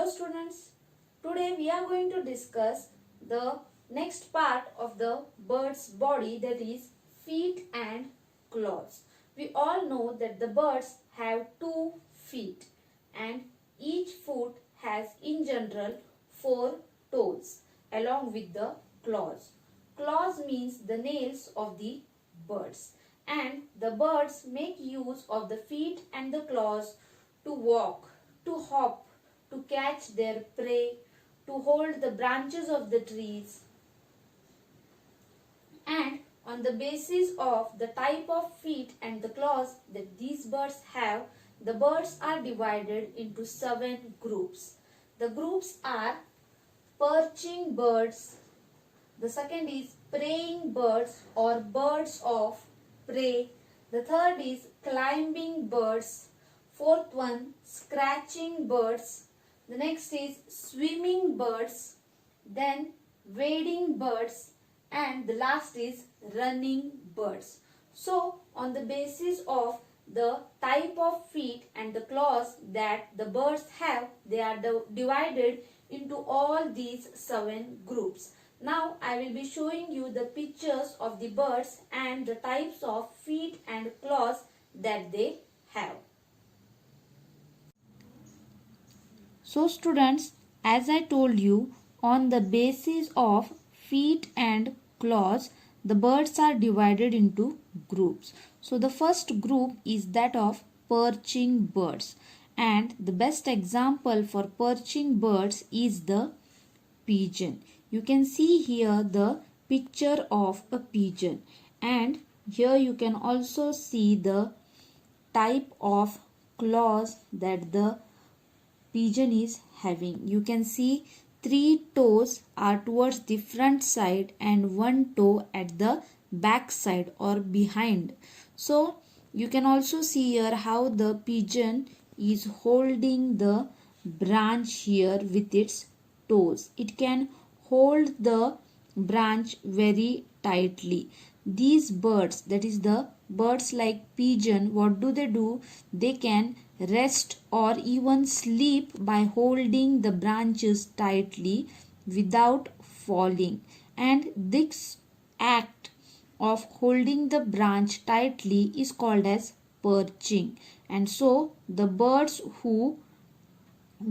students, today we are going to discuss the next part of the bird's body, that is feet and claws. We all know that the birds have 2 feet and each foot has in general 4 toes along with the claws. Claws means the nails of the birds, and the birds make use of the feet and the claws to walk, to hop, to catch their prey, to hold the branches of the trees. And on the basis of the type of feet and the claws that these birds have, the birds are divided into 7 groups. The groups are perching birds, the second is preying birds or birds of prey, the third is climbing birds, fourth one scratching birds, the next is swimming birds, then wading birds, and the last is running birds. So on the basis of the type of feet and the claws that the birds have, they are divided into all these 7 groups. Now I will be showing you the pictures of the birds and the types of feet and claws that they have. So students, as I told you, on the basis of feet and claws, the birds are divided into groups. So the first group is that of perching birds, and the best example for perching birds is the pigeon. You can see here the picture of a pigeon, and here you can also see the type of claws that the pigeon is having. You can see 3 toes are towards the front side and 1 toe at the back side or behind. So you can also see here how the pigeon is holding the branch here with its toes. It can hold the branch very tightly. These birds, that is the birds like pigeon, what do? They can rest or even sleep by holding the branches tightly without falling. And this act of holding the branch tightly is called as perching. And so the birds who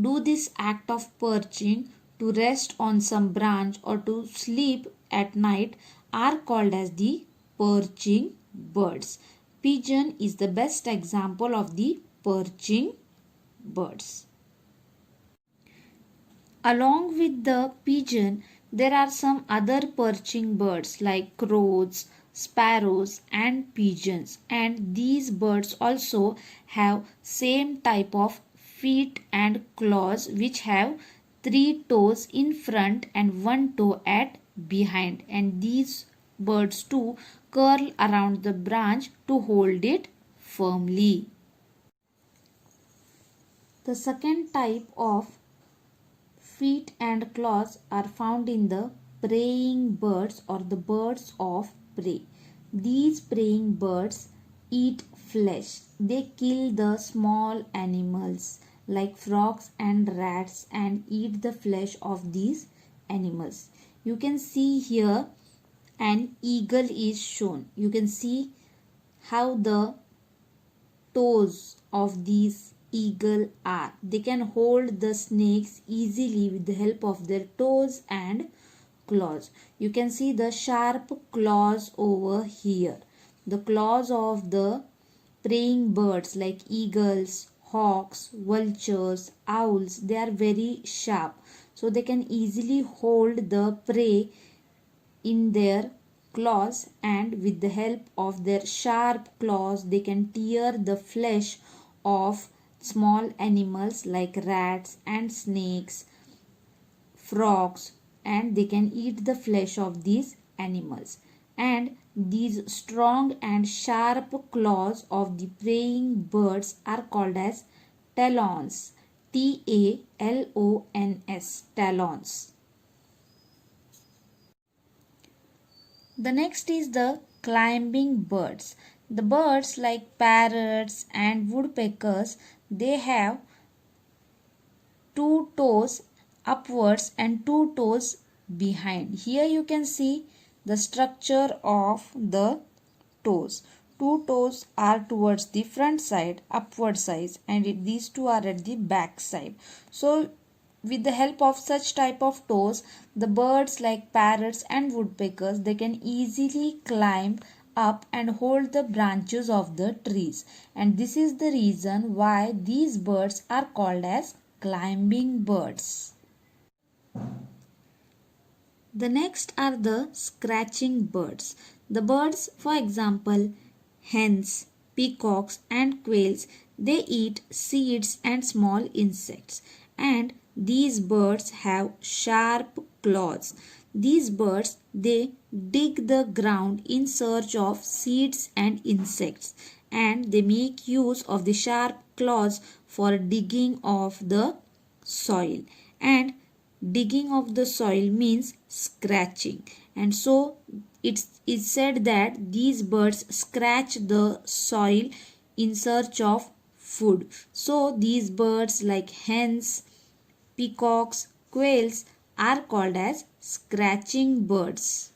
do this act of perching to rest on some branch or to sleep at night are called as the perching birds. Pigeon is the best example of the perching birds. Along with the pigeon, there are some other perching birds like crows, sparrows and pigeons, and these birds also have same type of feet and claws, which have 3 toes in front and 1 toe at behind, and these birds too curl around the branch to hold it firmly. The second type of feet and claws are found in the preying birds or the birds of prey. These preying birds eat flesh. They kill the small animals like frogs and rats and eat the flesh of these animals. You can see here an eagle is shown. You can see how the toes of these eagle are. They can hold the snakes easily with the help of their toes and claws. You can see the sharp claws over here. The claws of the preying birds like eagles, hawks, vultures, owls, they are very sharp. So they can easily hold the prey in their claws, and with the help of their sharp claws they can tear the flesh of small animals like rats and snakes, frogs, and they can eat the flesh of these animals. And these strong and sharp claws of the preying birds are called as talons. Talons, talons. The next is the climbing birds. The birds like parrots and woodpeckers, they have 2 toes upwards and 2 toes behind. Here you can see the structure of the toes. 2 toes are towards the front side, upward side, and these two are at the back side. So with the help of such type of toes, the birds like parrots and woodpeckers, they can easily climb up and hold the branches of the trees. And this is the reason why these birds are called as climbing birds. The next are the scratching birds. The birds, for example, hens, peacocks and quails, they eat seeds and small insects. And these birds have sharp claws. These birds, they dig the ground in search of seeds and insects, and they make use of the sharp claws for digging of the soil. And digging of the soil means scratching, and so it is said that these birds scratch the soil in search of food. So these birds like hens, peacocks, quails are called as scratching birds.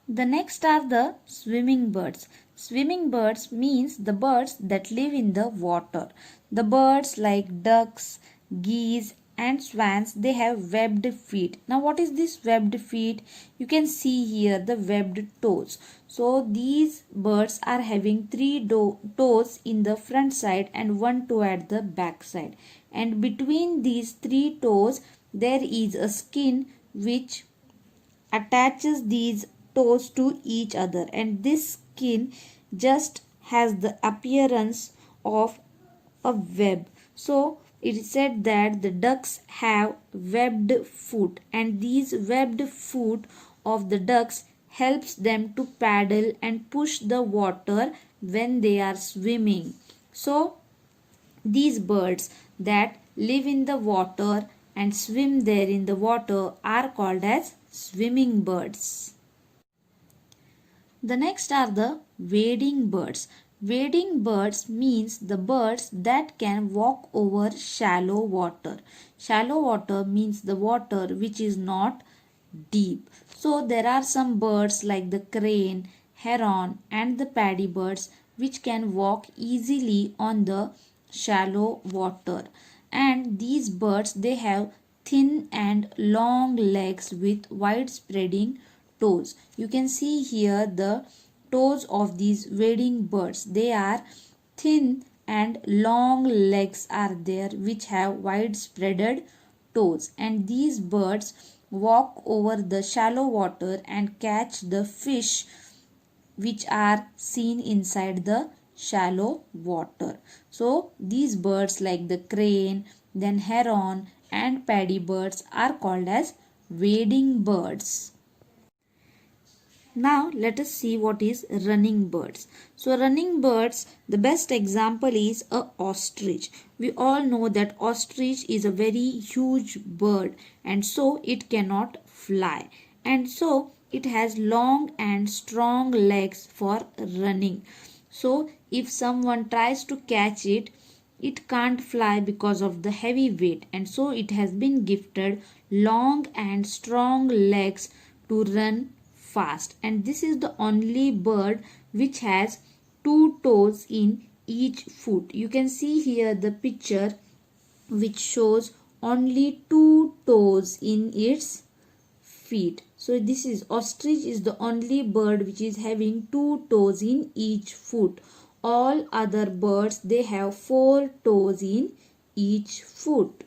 The next are the swimming birds. Swimming birds means the birds that live in the water. The birds like ducks, geese and swans, they have webbed feet. Now what is this webbed feet? You can see here the webbed toes. So these birds are having 3 toes in the front side and 1 toe at the back side. And between these 3 toes there is a skin which attaches these toes to each other, and this skin just has the appearance of a web. So it is said that the ducks have webbed foot, and these webbed foot of the ducks helps them to paddle and push the water when they are swimming. So these birds that live in the water and swim there in the water are called as swimming birds. The next are the wading birds. Wading birds means the birds that can walk over shallow water. Shallow water means the water which is not deep. So there are some birds like the crane, heron and the paddy birds which can walk easily on the shallow water. And these birds, they have thin and long legs with wide spreading toes. You can see here the toes of these wading birds. They are thin and long legs are there which have wide spreaded toes, and these birds walk over the shallow water and catch the fish which are seen inside the shallow water. So these birds like the crane, then heron and paddy birds are called as wading birds. Now let us see what is running birds. So running birds, the best example is a ostrich. We all know that ostrich is a very huge bird, and so it cannot fly, and so it has long and strong legs for running. So if someone tries to catch it, it can't fly because of the heavy weight, and so it has been gifted long and strong legs to run fast. And this is the only bird which has 2 toes in each foot. You can see here the picture which shows only 2 toes in its feet. So this is ostrich is the only bird which is having 2 toes in each foot. All other birds, they have 4 toes in each foot.